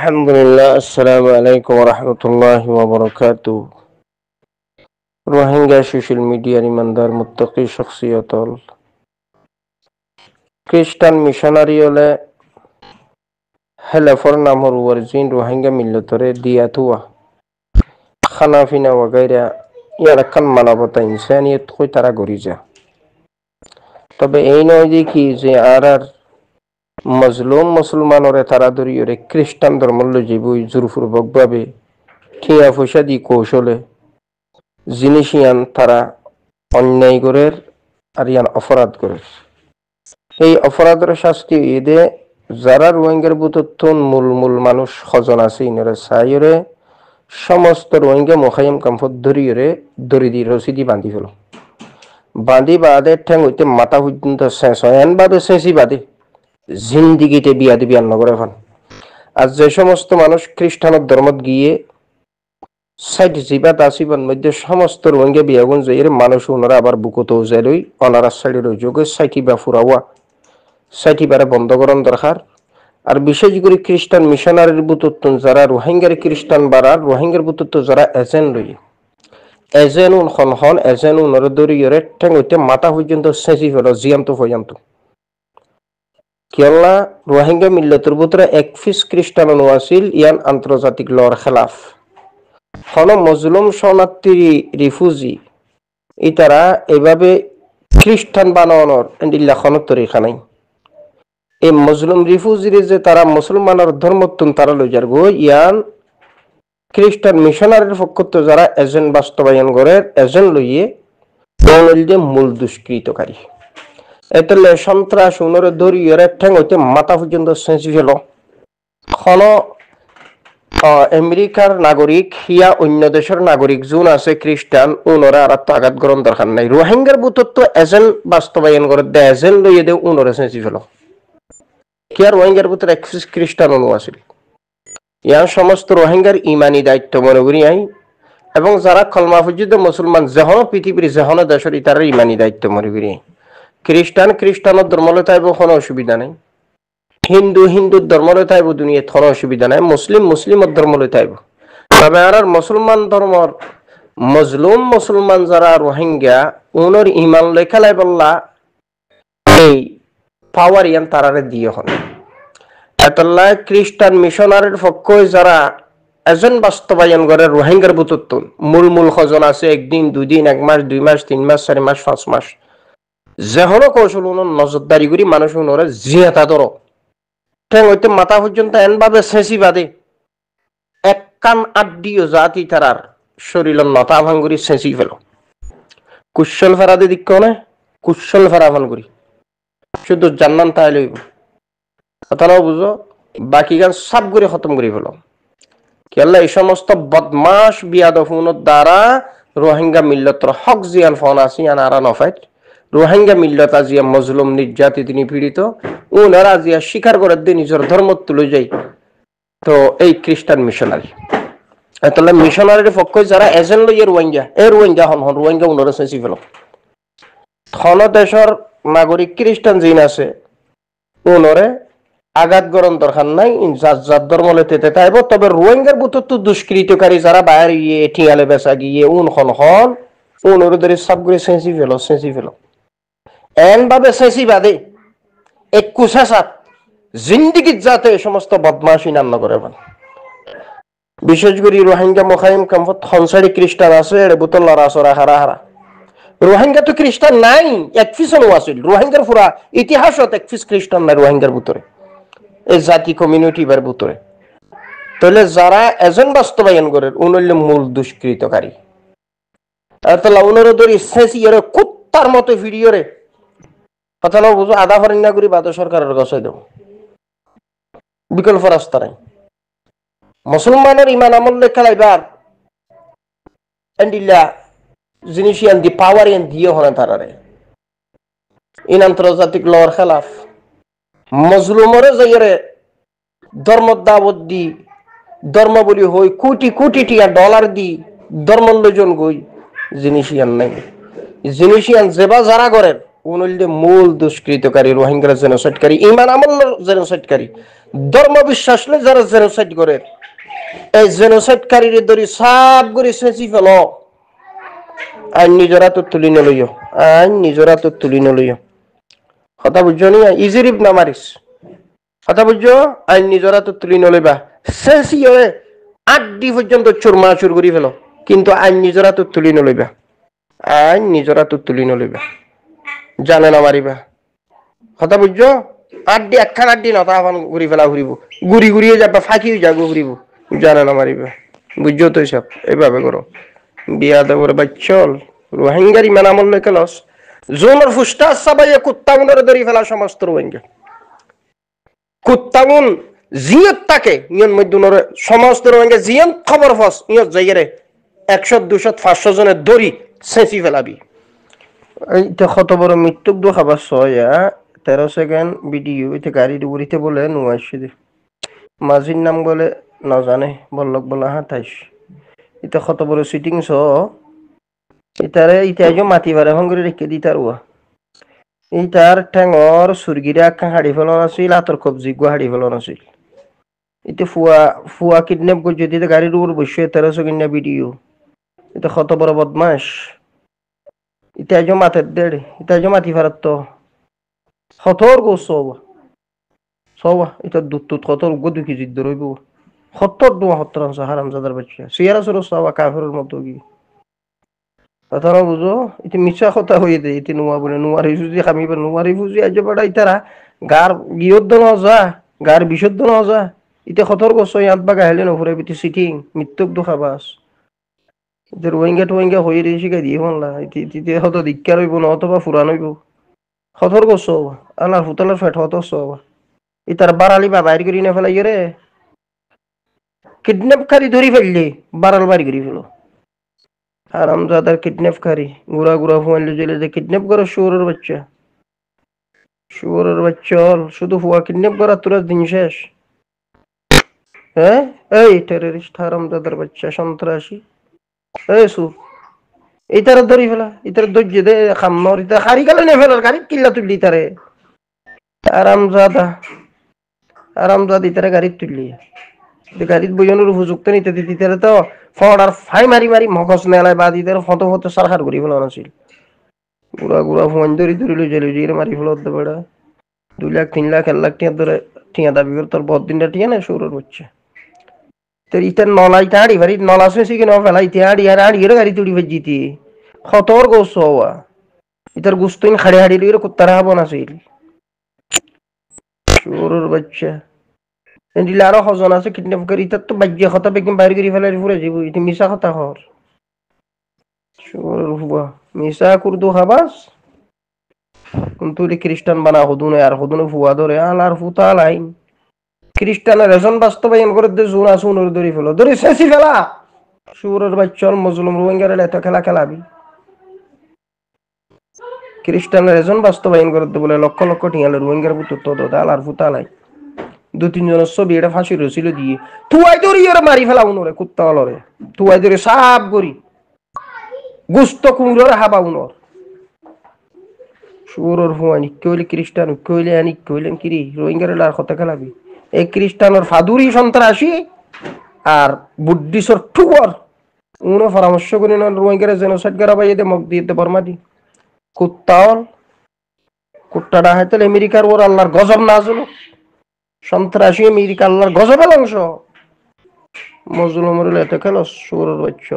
Alhamdulillah, Assalamualaikum warahmatullahi wabarakatuh. Rohingya social media ইমানদার মুত্তাকি শখসিয়তল খ্রিস্টান মিশনারি হলে হেলাফর নামর ওয়ারজিন রোহিঙ্গা মিল্লতরে দিয়াতুয়া খানা ফিনা ওয়াগাইরা ইয়ার খান মানবতা ইনসানিয়ত কই তারা গড়ি যা তবে এই নয় যে কি যে আর মজলুম মুসলমানরে তারা দরিয়রে খ্রিস্টান ধর্মল্য জীবই জোরপূর্বকভাবে ঠিয়া পয়সা দি কৌশলে জিনিসিয়ান তারা অন্যায় করের আর ইয়ান অপরাধ করের এই অপরাধের শাস্তি এদে যারা রোহিঙ্গার বুতত্তন মূল মানুষ হজন আছে ইনরে সাইরে সমস্ত রোহিঙ্গা মোখাইম কাম্পত দরিয়রে দরিদি রসিদি বাঁধি ফেল বাঁধি বাদে ঠ্যাং হইতে মাথা পর্যন্ত শেষ হয় এনভাবে শেষই বাদে জিন্দিগিতে বিয়া দিবি আর নগরে ফান আর যে সমস্ত মানুষ খ্রিস্টানের ধর্মত গিয়ে সাইড জিবাত আসিবার মধ্যে সমস্ত রোহিঙ্গা বিয়াগুন যাইরে মানুষ ওনারা আবার বুকত যাই লই অনারা সাইডে রই যোগে সাইটি বা ফুরাওয়া সাইটি বারে বন্ধ করন দরকার আর বিশেষ করে খ্রিস্টান মিশনারির বুতত্তন যারা রোহিঙ্গার খ্রিস্টান বাড়ার রোহিঙ্গার বুতত্ত যারা এজেন্ট লই এজেন্ট খন এজেন্ট নরদরিয়রে ঠ্যাং হইতে মাথা পর্যন্ত সেঁচি ফেল জিয়ান্ত পর্যন্ত কেলা রোহিঙ্গা মিল্লতর বুতরা এক ফিস খ্রিস্টান আছিল ইয়ান আন্তর্জাতিক লর খেলাফ হন মজলুম শরণার্থী রিফিউজি ইতারা এভাবে খ্রিস্টান বানানোর এন্ডিল্লাখনত তরিকা নাই এই মজলুম রিফিউজিরে যে তারা মুসলমানের ধর্মত্তন তারা লই যার গো ইয়ান খ্রিস্টান মিশনারির পক্ষত যারা এজেন্ট বাস্তবায়ন করে এজেন্ট লইয়ে যে মূল দুষ্কৃতকারী এতলে সন্ত্রাস উনরে দরিয়রে ঠ্যাং হইতে মাথা পর্যন্ত সেঁচি ফেল খন আমেরিকার নাগরিক হিয়া অন্য দেশের নাগরিক যোন আছে খ্রিস্টান উনরে আর আঘাত গ্রহণ দরকার নাই রোহিঙ্গার বুতত্ব এজেন্ট বাস্তবায়ন করে দে এজেন্ট লইয়ে দে উনরে সেঁচি ফেল কি আর রোহিঙ্গার বুতর এক খ্রিস্টান অনু আছিল ইয়ার সমস্ত রোহিঙ্গার ইমানি দায়িত্ব মনে করি আই এবং যারা কলমা পর্যন্ত মুসলমান যেহন পৃথিবীর যেহন দেশের ইতার ইমানি দায়িত্ব মনে করি খ্রিস্টানের ধর্মলে তাইব কোনো অসুবিধা নাই হিন্দুর ধর্মলে তাইব দুনিয়া কোনো অসুবিধা নাই মুসলিমের ধর্মলে তাইব তবে আর মুসলমান ধর্মর মজলুম মুসলমান যারা রোহিঙ্গা উনর ইমান লেখালাই বললা এই পাওয়ার ইয়ান তারারে দিয়ে হন এতলা খ্রিস্টান মিশনারির পক্ষে যারা এজেন্ট বাস্তবায়ন করে রোহিঙ্গার বুতত্তন মূল খজন আছে একদিন দুদিন এক মাস 2 মাস 3 মাস 4 মাস 5 মাস যেহনো কৌশল নজরদারি করি মানুষ উনরে জিয়াতা ধরো ঠ্যাং হইতে মাথা পর্যন্ত এনভাবে সেঁচি বাদে এক কান আড্ডিও জাতি তারার শরীরের নতা ভাঙ্গুরি সেঁচি ফেল কুশল ফেরাতে দিক নে কুশল ফেরা ভাঙ্গুরি শুধু জান্নান তাই লইব কথাও বুঝো বাকি গান সব করে খতম করে ফেল কেলা এই সমস্ত বদমাস বিয়াদফুনের দ্বারা রোহিঙ্গা মিল্লতর হক জিয়ান ফোন আসি আরা নফাইট রোহিঙ্গা মিল্লত আজিয়া মজলুম নির্যাতিত নিপীড়িত উনারা আজিয়া স্বীকার করে দিয়ে নিজের ধর্ম তুলে যাই তো এই খ্রিস্টান মিশনারি তাহলে মিশনারির পক্ষ যারা এজেন্ট লইয়ে রোহিঙ্গা হন রোহিঙ্গা উনারা সেঁচি ফেল থন দেশের নাগরিক খ্রিস্টান জিন আছে উনরে আঘাত গরম দরকার নাই যার ধর্ম লেতে তাইব তবে রোহিঙ্গার বুতত্ব দুষ্কৃতকারী যারা বাইরে গিয়ে ঠিয়ালে বেচা গিয়ে উনরে ধরে সব করে সেঁচি ফেল এনভাবে সেঁচি বাদে এক কুশাসাত জিন্দিগিত যাতে সমস্ত বদমাশি নাম করে বিশেষ করে রোহিঙ্গা মোখাইম কাম্পত হনসারি খ্রিস্টান আছে এর বোতল লড়া চড়া হারা রোহিঙ্গা তো খ্রিস্টান নাই এক ফিসনও আছিল রোহিঙ্গার পুরা ইতিহাসত এক ফিস খ্রিস্টান নাই রোহিঙ্গার ভিতরে এই জাতি কমিউনিটি বার ভিতরে তাহলে যারা এজেন্ট বাস্তবায়ন করে উনলে মূল দুষ্কৃতকারী তাহলে উনারও ধরি সেঁচি এর কুত্তার মতো ভিডিওরে কথা না বুঝো আধা ফরিন্না করি বাদ সরকারের গছাই দেব বিকল্প রাস্তা নাই মুসলমানের ইমান আমল লেখাইবার এন্ডিল্লা জিনিস ইয়ান দি পাওয়ার ইয়ান দিয়ে হনে তারারে ইন আন্তর্জাতিক লর খেলাফ মজলুমরে যাইরে ধর্ম দাবত দি ধর্ম বলি হই কোটি টিয়া ডলার দি ধর্ম লোজন গই জিনিস ইয়ান নাই জিনিস ইয়ান যেবা যারা করেন উনলদে মূল দুষ্কৃতকারী রোহিঙ্গা জেনোসাইডকারী ইমান আমলের জেনোসাইডকারী ধর্ম বিশ্বাসলে যারা জেনোসাইড করে এই জেনোসাইডকারীর দরি সাব করে সেচি ফেল আইন নিজরা তো তুলি নলইয় আইন নিজরা তো তুলি নলইয় কথা বুঝছো নি ইজিরিপ না মারিস কথা বুঝছো আইন নিজরা তো তুলি নলইবা সেচি হয়ে 8 ডি পর্যন্ত চুরমাচুর করে ফেল কিন্তু আইন নিজরা তো তুলি নলইবা আইন নিজরা তো তুলি নলইবা জানে না মারিবা কথা বুঝছো 8 ডি একখান 8 ডি নতা আবার ঘুরি ফেলা ঘুরিব ঘুরি ঘুরিয়ে যাবা ফাঁকি যাবো ঘুরিব জানে না মারিবা বুঝছো তো সব এইভাবে করো বিয়া দেবর বাচ্চল রোহিঙ্গার ইমান আমল লেকে লস জোনের ফুস্টা সাবাইয়ে কুত্তাগুনের ধরি ফেলা সমস্ত রোহিঙ্গা কুত্তাগুন জিয়ত তাকে ইয়ন মধ্যে সমস্ত রোহিঙ্গা জিয়ন খবর ফস ইয়ত জায়গারে 100 200 500 জনের দড়ি সেঁচি ফেলাবি এইটা কত বড় মৃত্যুক দো খাবার 13 সেকেন্ড ভিডিও এটা গাড়ির উড়িতে বলে নুয়াইছে মাঝির নাম বলে না জানে বল্লক বলা 28 এটা কত বড় সিটিং ছ ইতারে ইতাইজো মাটি বারে হঙ্গরে রেখে দিতার ওয়া ইতার ঠ্যাঙর সুরগিরা আখ্যা হাড়ি ফেলন আছিল আতর কবজি গো হাড়ি ফেলন আছিল ইতে ফুয়া কিডন্যাপ করছে ইতে গাড়ির উপর বসে 13 সেকেন্ড ভিডিও এটা কত বড় বদমাস ইতাইজো মাতের দেড় ইতাইজো মাটি ফারাত তো হতর গো সবা এটা দুধ টুত কত গো 2 কেজি ধরইব হত্তর দোয়া হত্তর অংশ হারামজাদার বাচ্চা সিয়ারা সর সবা কাফেরের মতো কি কথা বুঝো ইতি মিছা কথা হয়ে দে ইতি নুয়া বলে নুয়ার ইসুজি খামিবার নুয়ার ইসুজি আজ বড় ইতারা গার গিয়দ্দ ন যা গার বিশুদ্ধ ন যা ইতে খতর গছ ইয়াত বাগা হেলে নফরে বিতি সিটিং মৃত্যুক দুখাবাস ইতে রোহিঙ্গা হয়ে রে শিখাই দিয়ে হনলা ইতি হত দিক্কার হইব ন অথবা ফুরান হইব খতর গছ আনার ফুতালার ফেট হত সবা ইতার বারালি বা বাইর করি না ফেলাই রে কিডন্যাপকারী ধরি ফেললে বারাল বাড়ি করি ফেলো হারামজাদার কিডন্যাপকারী গুড়া ফুয়াইলে জেলে যে কিডন্যাপ করো শুয়োরের বাচ্চা শুধু ফুয়া কিডন্যাপ করা তোরা দিন শেষ হ্যাঁ এই টেররিস্ট হারামজাদার বাচ্চা সন্ত্রাসী এই সু এই তারা ধরি ফেলা ইতার ধৈর্য দে খাম্মর ইতা হারি গেলে নে ফেলার গাড়ি কিল্লা তুললি তারে আরামজাদ ইতারে গাড়ি তুললি গাড়িত বইজনের উপযুক্ত নিতে দিতে তো ফড়ার ফাই মারি মগজ নেলায় বা দিতে ফটো সারখার করি ফেলা আছিল গুড়া ফোন ধরি লৈ জেলে জিয়ে মারি ফেলা হতে বেড়া 2 লাখ 3 লাখ 1 লাখ টিয়া ধরে টিয়া দাবি করে তোর বহুত দিনটা টিয়া না শুরুর হচ্ছে তোর ইতার নলাই টাড়ি বাড়ি নলা শুয়েছি কিনা ফেলা ইতে আড়িয়ে গাড়ি তুলি ফেজিতি খতর গোস হওয়া ইতার গুস্তইন হাড়ি লইরে কুত্তারা হবো না ছিল শুরুর বাচ্চা এন্ডিলে আরো হজন আছে কিডন্যাপ করি তার তো বাজ্য কথা বেগম বাইরে করি ফেলাই ফুরে যাব এটা মিশা কথা হর শুরুর হুয়া মিশা কুরদু হাবাস কিন্তু খ্রিস্টান বানা হদুনে আর হদুনে ফুয়া ধরে আলার ফুতা লাইন খ্রিস্টানের রেজন বাস্তবায়ন করে দে জোন আসুন ধরি ফেলো ধরে শেষি ফেলা শুরুর বাচ্চল মজলুম রোহিঙ্গার এত খেলাবি খ্রিস্টানের রেজন বাস্তবায়ন করে দে বলে লক্ষ লক্ষ টিয়ালে রোহিঙ্গার বুত তো দাল আর ফুতা লাই 2-3 জনের ছবি এটা ফাঁসি রয়েছিল দিয়ে তুয়াই ধরি ওরা মারি ফেলা উনরে কুত্তা অলরে তুয়াই ধরে সাপ করি গুস্ত কুমড়োর হাবা উনর শুয়োরের ফুয়ানি কইলে খ্রিস্টান কইলে আনি কইলেন কিরি রোহিঙ্গার লার কথা খেলাবি এই খ্রিস্টানের ফাদুরি সন্ত্রাসী আর বুদ্ধিসর ঠুয়ার উনো পরামর্শ করে না রোহিঙ্গার জেনোসাইড করা ভাই এতে মগ দিয়ে বর্মা দি কুত্তাটা হয়তো আমেরিকার ওর আল্লাহর গজব না আসলো সন্ত্রাসী আমেরিকা আল্লাহর গজবের অংশ মজলুমের এত খেলো শুয়োরের বাচ্চা